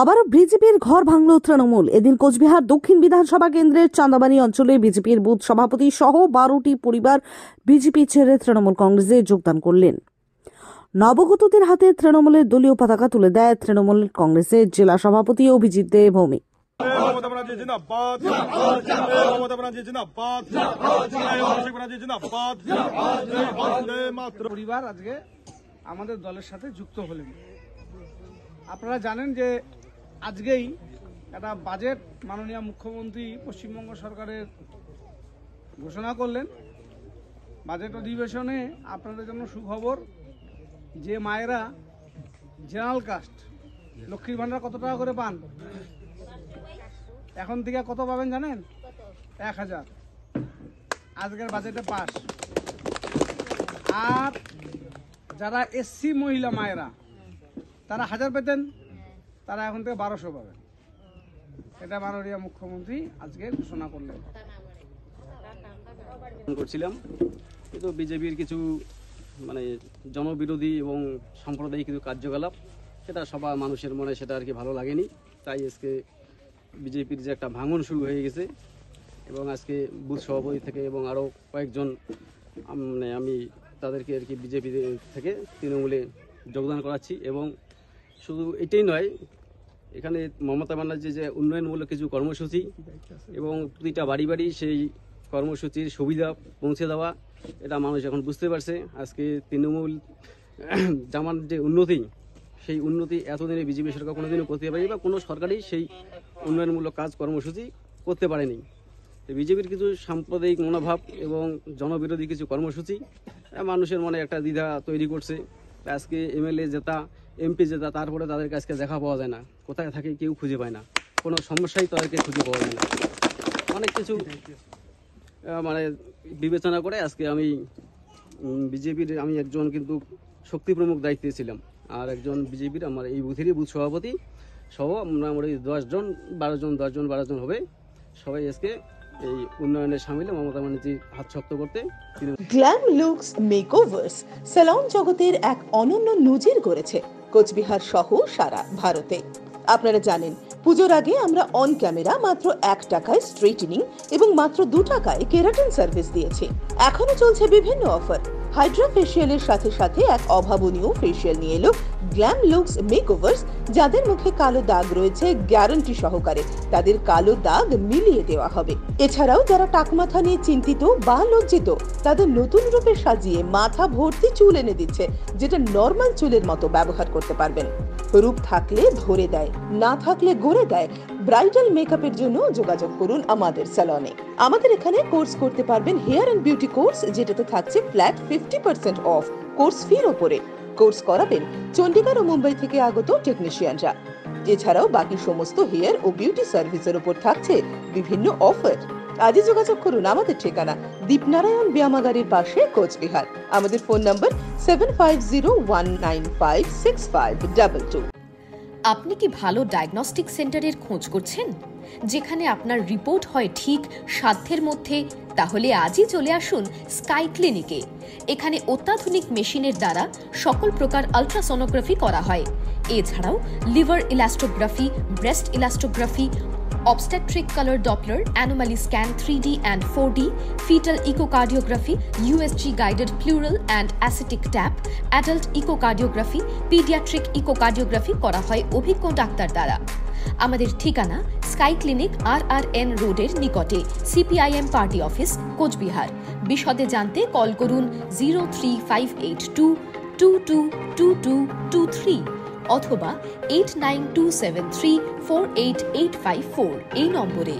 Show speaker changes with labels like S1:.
S1: আবারও বিজেপির ঘর ভাঙল তৃণমূল। এদিন কোচবিহার দক্ষিণ বিধানসভা কেন্দ্রের চান্দাবানি অঞ্চলে বিজেপির বুথ সভাপতি সহ 12টি পরিবার বিজেপি ছেড়ে তৃণমূল কংগ্রেসে যোগদান করলেন। নবগতদের হাতে তৃণমূলের দলীয় পতাকা তুলে দেয় তৃণমূল কংগ্রেসের জেলা সভাপতি অভিজিৎ দে ভৌমিক।
S2: পরিবার আজকে আমাদের দলের সাথে যুক্ত হলেন। আপনারা জানেন যে আজকেই একটা বাজেট মাননীয় মুখ্যমন্ত্রী পশ্চিমবঙ্গ সরকারের ঘোষণা করলেন। বাজেট অধিবেশনে আপনাদের জন্য সুখবর, যে মায়েরা জেনারেল কাস্ট লক্ষ্মীর ভান্ডার কত টাকা করে পান, এখন থেকে কত পাবেন জানেন? 1000। আজকের বাজেটে পাস। আর যারা এসসি মহিলা মায়েরা তারা 1000 পেতেন, তারা এখন থেকে 1200 পাবেন। এটা মাননীয় মুখ্যমন্ত্রী আজকে ঘোষণা করলেন।
S3: করছিলাম কিন্তু বিজেপির কিছু জনবিরোধী এবং সাম্প্রদায়িক কিছু কার্যকলাপ, সেটা সবার মানুষের মনে সেটা আর কি ভালো লাগেনি। তাই আজকে বিজেপির যে একটা ভাঙন শুরু হয়ে গেছে এবং আজকে বুথ সভাপতি থেকে এবং আরও কয়েকজন আমি তাদেরকে আর কি বিজেপি থেকে তৃণমূলে যোগদান করাচ্ছি। এবং শুধু এটাই নয়, এখানে মমতা ব্যানার্জি যে উন্নয়নমূলক কিছু কর্মসূচি এবং প্রতিটা বাড়ি বাড়ি সেই কর্মসূচির সুবিধা পৌঁছে দেওয়া, এটা মানুষ এখন বুঝতে পারছে। আজকে তৃণমূল জামার যে উন্নতি, সেই উন্নতি এতদিনে বিজেপি সরকার কোনোদিনও করতে পারেনি বা কোনো সরকারই সেই উন্নয়নমূলক কাজ কর্মসূচি করতে পারেনি। বিজেপির কিছু সাম্প্রদায়িক মনোভাব এবং জনবিরোধী কিছু কর্মসূচি মানুষের মনে একটা দ্বিধা তৈরি করছে। আজকে এমএলএ জেতা, এমপি জেতা, তারপরে তাদেরকে আজকে দেখা পাওয়া যায় না, কোথায় থাকে কেউ খুঁজে পায় না, কোনো সমস্যাই তাদেরকে খুঁজে পাওয়া যায় না। অনেক কিছু বিবেচনা করে আজকে আমি বিজেপির একজন কিন্তু শক্তি প্রমুখ দায়িত্বে ছিলাম, আর একজন বিজেপির আমার এই বুথেরই বুথ সভাপতি সহ মোটামুটি 10জন হবে। সবাই আজকে এই উন্নয়নের সামিলে মমতা ব্যানার্জির হাত শক্ত করতে।
S4: গ্ল্যাম লুকস মেকওভার্স স্যালন জগতের এক অনন্য নজির গড়েছে কোচবিহার সহ সারা ভারতে। আপনারা জানেন, পুজোর আগে আমরা অন ক্যামেরা মাত্র 1 টাকায় স্ট্রেটনিং এবং মাত্র 2 টাকায় কেরাটিন সার্ভিস দিয়েছি। এখনো চলছে বিভিন্ন অফার। হাইড্রা ফেসিয়ালের সাথে সাথে এক অভাবনীয় ফেসিয়াল নিয়ে এলো গ্ল্যাম লুকস মেকওভার্স। যাদের মুখে কালো দাগ রয়েছে, গ্যারান্টি সহকারে তাদের কালো দাগ মিলিয়ে দেওয়া হবে। এছাড়াও যারা টাকমাথা নিয়ে চিন্তিত বা লজ্জিত, তাদের নতুন রূপে সাজিয়ে মাথা ভর্তি চুল এনে দিচ্ছে, যেটা নর্মাল চুলের মতো ব্যবহার করতে পারবেন। রূপ থাকলে ধরে দেয়, না থাকলে গড়ে দেয়। ব্রাইডাল মেকআপের জন্য যোগাযোগ করুন আমাদের স্যালনে। আমাদের এখানে কোর্স করতে পারবেন হেয়ার এন্ড বিউটি কোর্স, যেটাতে থাকছে ফ্ল্যাট 50% অফ কোর্স ফির ওপরে। কোর্স করাবেন চণ্ডীগড় ও মুম্বাই থেকে আগত টেকনিশিয়ানরা। এছাড়াও বাকি সমস্ত হেয়ার ও বিউটি সার্ভিসের উপর থাকছে বিভিন্ন অফার। আজই যোগাযোগ করুন আমাদের ঠিকানা দীপনারায়ণ ব্যায়ামাগারের পাশে, কোচবিহার। আমাদের ফোন নম্বর 7501956522।
S5: আপনি কি ভালো ডায়াগনস্টিক সেন্টারের খোঁজ করছেন, যেখানে আপনার রিপোর্ট হয় ঠিক সাধ্যের মধ্যে? তাহলে আজই চলে আসুন স্কাই ক্লিনিকে। এখানে অত্যাধুনিক মেশিনের দ্বারা সকল প্রকার আলট্রাসোনোগ্রাফি করা হয়। এছাড়াও liver elastography, breast elastography, obstetric color Doppler, anomaly scan 3D and 4D, fetal echocardiography, USG guided pleural and ascitic tap, adult echocardiography, pediatric echocardiography করা হয় অভিজ্ঞ ডাক্তার দ্বারা। আমাদের ঠিকানা স্কাই ক্লিনিক RRN রোডের নিকটে, CPIM পার্টি অফিস, কোচবিহার। বিশদে জানতে কল করুন 03582222223 অথবা 8927348854 এই নম্বরে।